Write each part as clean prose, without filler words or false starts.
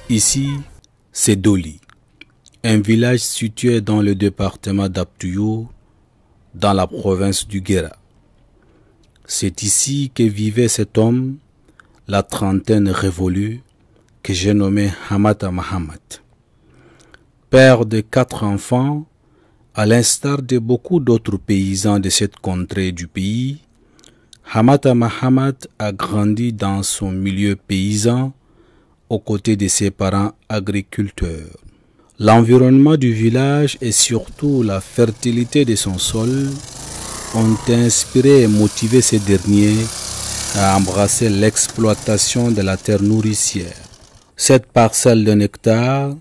Ici, c'est Doli, un village situé dans le département d'Abtouyo, dans la province du Guéra. C'est ici que vivait cet homme, la trentaine révolue, que j'ai nommé Hamata Mahamat. Père de 4 enfants, à l'instar de beaucoup d'autres paysans de cette contrée du pays, Hamata Mahamat a grandi dans son milieu paysan aux côtés de ses parents agriculteurs. L'environnement du village et surtout la fertilité de son sol ont inspiré et motivé ces derniers à embrasser l'exploitation de la terre nourricière. Cette parcelle de hectares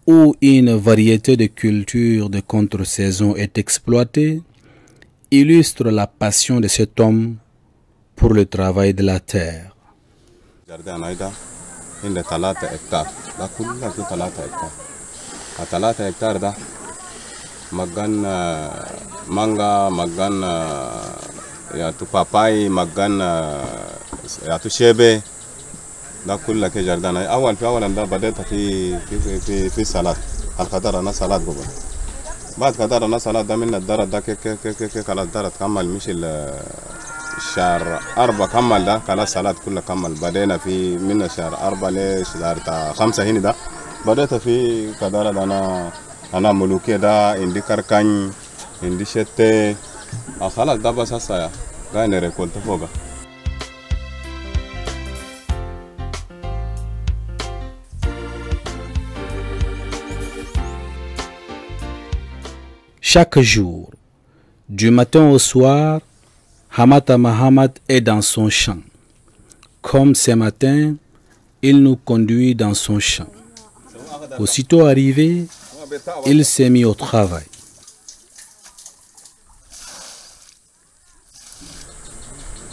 où une variété de cultures de contre-saison est exploitée illustre la passion de cet homme pour le travail de la terre. Manga, magan, yatu papai, magan, yatu shebe, da kulla ke jardin. Awal anda badeta fi salat. Al-qadar ana salat goba. بعد قدر أنا صلاة ده من الدرة ده كي كلا الدرة كمل مش الشهر 4 كمل ده كلا صلاة كله كمل بدينا في من الشهر 4 لشهر 5 هنا ده بدأت في قدر ده أنا ملوكي ده عندي كركان عندي شتى خلاص ده بس هسا قاعد نركولت فوقه. Chaque jour, du matin au soir, Hamata Mahamat est dans son champ. Comme ce matin, il nous conduit dans son champ. Aussitôt arrivé, il s'est mis au travail.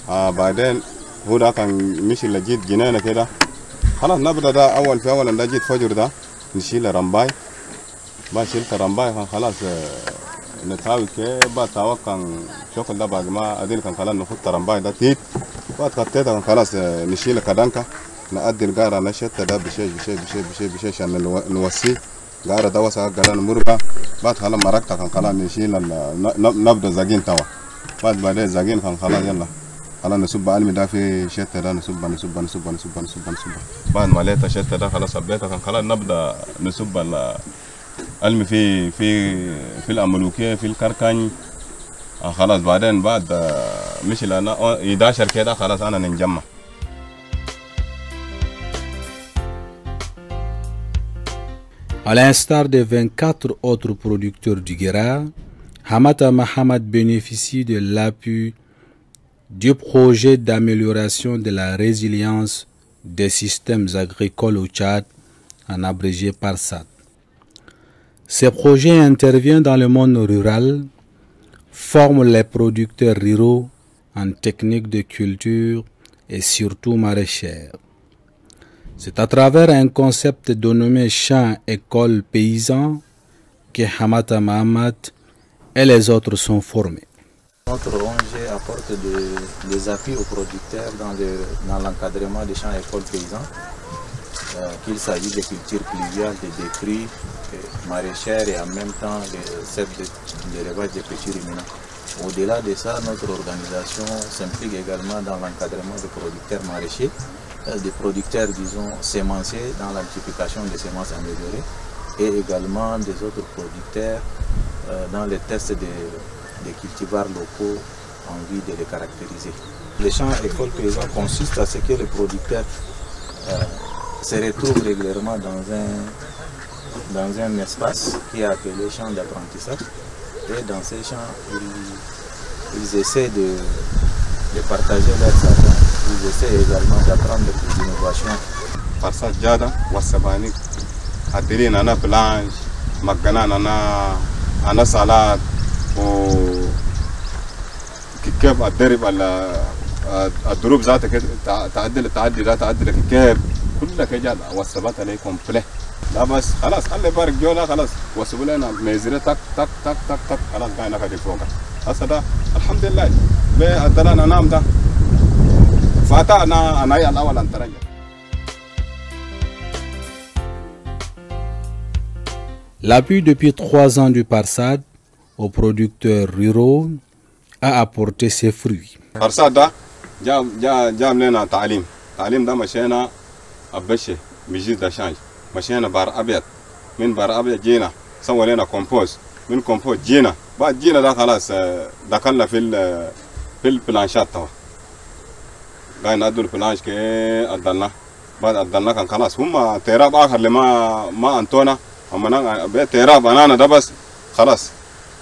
بعدين هو ده كان مشي لجيت جنينه كده خلاص نبدا ده اول في اول ده جيت فجر ده نشيل رمباي ما شلت رمباي خلاص نتاوي كي بعد تاوى كان شوكل ده بعد ما اديل كان خلاص نحط رمباي ده تيت بعد خطيتها كان خلاص نشيل كدنكه نأدي القاره نشت ده بشيء عشان نوسيه قاره ده وسع قلنا مرقه بعد خلاص مرقتها كان خلاص نشيل نبدا زاقين توا بعدين زاقين كان خلاص يلا خلاص نصب علمي ده في شتة ده نصب بعد ما لقيت شتة ده خلاص صبيتها كان خلاص نبدا نصب علمي في الأملوكية في الكركاني خلاص بعدين بعد مش لنا 11 كده خلاص أنا نجمع. À l'instar des 24 autres producteurs du Guéra, Hamata Mahamat bénéficie de l'appui du projet d'amélioration de la résilience des systèmes agricoles au Tchad, en abrégé par SAD. Ces projets interviennent dans le monde rural, forment les producteurs ruraux en techniques de culture et surtout maraîchères. C'est à travers un concept dénommé champ école paysan que Hamata Mahamat et les autres sont formés. Notre ONG apporte des appuis aux producteurs dans l'encadrement des champs écoles paysans, qu'il s'agisse de cultures pluviales, de crues, maraîchères et en même temps l'élevage des petits ruminants. Au-delà de ça, notre organisation s'implique également dans l'encadrement des producteurs maraîchers, des producteurs, disons, sémenciers dans la multiplication des semences améliorées et également des autres producteurs dans les tests des cultivars locaux en vue de les caractériser. Les champs écoles paysans consistent à ce que les producteurs se retrouvent régulièrement dans un espace qui est appelé champ d'apprentissage. Et dans ces champs, ils essaient de partager leur savoir. Ils essaient également d'apprendre des innovations. Par ça, Djada, Wassabani, Adeline, Anna Blanche, Magana, Anna Salade, كيف أدرب على الدروب ذاتك تعدل ذات تعدل كيف كل كجال وصبت عليكم فله لا بس خلاص خلي بارك جولا خلاص وصبوا لنا ميزرة تك تك تك تك تك خلاص قاعد نكدي فوقها هسه ده الحمد لله بأدلنا نام ده فاتا أنا الأول أنترنج L'appui depuis 3 ans du PARSAD aux producteurs ruraux a apporté ses fruits. PARSAD da jam lena ta'alim da mashena abashe mijis da change mashena bar abyad min bar abyad jina sawalena compose min compose jina ba jina da khalas dakalna fil planchat tawa gain adul planch ke adalna بعد أدلنا كان خلاص هم تيراب آخر لما ما أنتونا أما أنا بتيراب أنا ده بس خلاص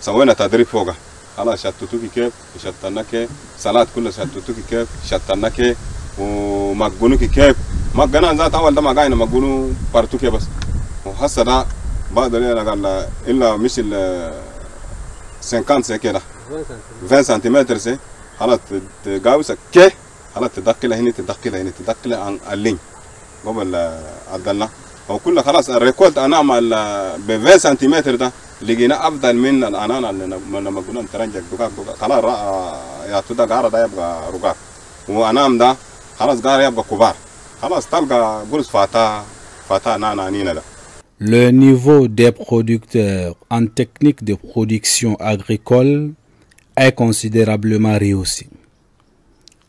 سوينا تدريب فوقه خلاص شتتوكي كيف شتنا كيف سلات كله شتتوكي كيف شتنا كيف ومجنوكي كيف مجنا ذات أول ده ما جاينا مجنو بارتوكي بس وحس ده بعد اللي أنا قال إلا مش ال 50 سي كده 20 سنتيمتر سي خلاص تجاوز كيف خلاص تدخل هنا تدخل عن اللين قبل عدلنا وكل خلاص الريكورد انا مال ب 20 سنتيمتر ده لقينا افضل من الانانا اللي لما قلنا نترنجك دقاق خلاص يا تودا غار ده يبقى رقاق وانام ده خلاص غار يبقى كبار خلاص تلقى قرص فاتا نانا نينا ده. Le niveau des producteurs en technique de production agricole est considérablement rehaussé.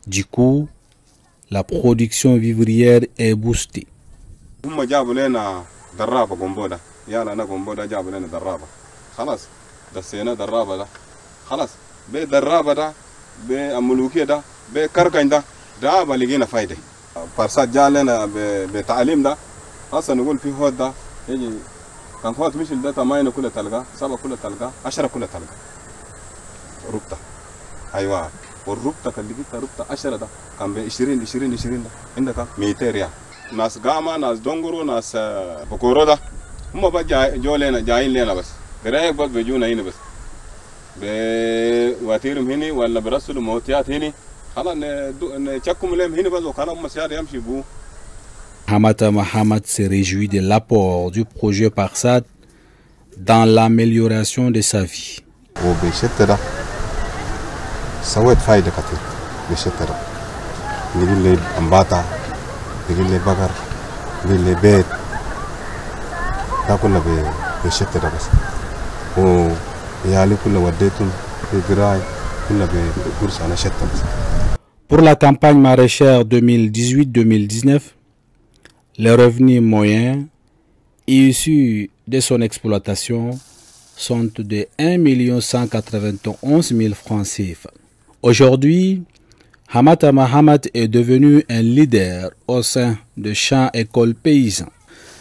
Du coup, la production vivrière est boostée. هم جابوا لنا درابه قنبوده يلا انا قنبوده جابوا لنا درابه خلاص دسينا درابه ده خلاص بدرابه ده بملوكيه ده بكركن ده درابه لقينا فايده فرصات جاء لنا بتعليم ده اصلا نقول في هود ده يجي كان فوت مش ده 8 كله تلقى 7 كله تلقى 10 كله تلقى ربطه ايوه والربطه اللي جبتها ربطه 10 ده كان ب 20 ده عندك 200 ريال ناس قاما ناس دونغرو ناس بكورو ده هم بقى جو جايين لنا بس بريك بس بيجونا هنا بس بواتيرهم هنا ولا برسلوا موتيات هنا خلاص نشكم لهم هنا بس وخلاص هم سيار يمشي بو. Hamata Mahamat se réjouit de l'apport du projet PARSAD dans l'amélioration de sa vie. وبالشتى سويت فايدة كتير بالشتى ده نجيب لي أنباطة نجيب لي بقر نجيب لي بيت ده كله بالشتى ده بس ويالي كله وديتهم بقراي كله بكورس على شتى بس. Pour la campagne maraîchère 2018-2019, les revenus moyens issus de son exploitation sont de 1 191 000 francs CFA. Aujourd'hui, Hamata Mahamat est devenu un leader au sein de champs écoles paysans,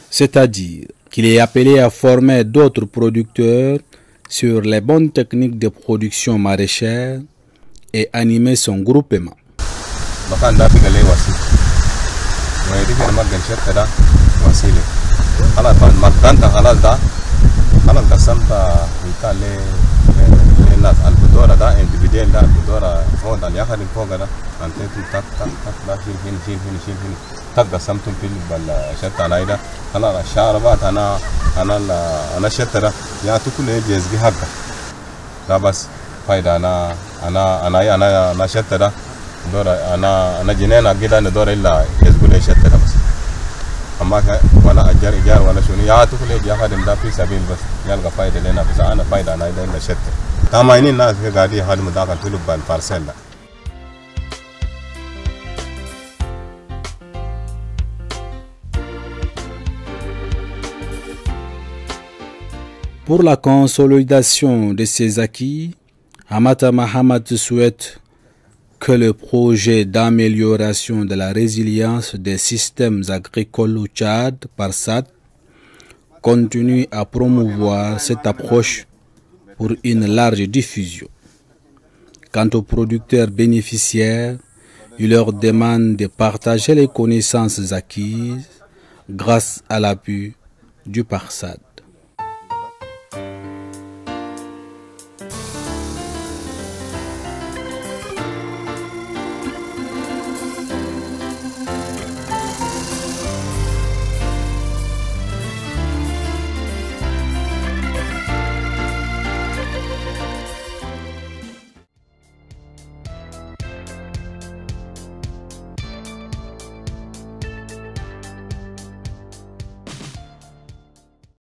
c'est-à-dire qu'il est appelé à former d'autres producteurs sur les bonnes techniques de production maraîchère et animer son groupement. خلاص قسمت قلت للناس البدوره ده اندفيديال ده البدوره هو ده اللي ياخذ فوق ده انت تك تك تك ده شيل تك قسمتهم في الشتة على ده خلاص الشاربات انا شتة ده يا تكون يجي يزقي حقه ده بس فايده انا شتة ده دور انا جنينا كده ندور الا يزقوا لي شتة ده بس اما ولا اجار ولا شنو يا تقول يا خادم ده في سبيل بس يلقى فايده لنا بس انا فايده انا ده الا شتى تماينين الناس قاعدين يخدموا داخل في البارسيل ده. Pour la consolidation de ces acquis, Hamata Mahamat souhaite que le projet d'amélioration de la résilience des systèmes agricoles au Tchad, PARSAD, continue à promouvoir cette approche pour une large diffusion. Quant aux producteurs bénéficiaires, il leur demande de partager les connaissances acquises grâce à l'appui du PARSAD.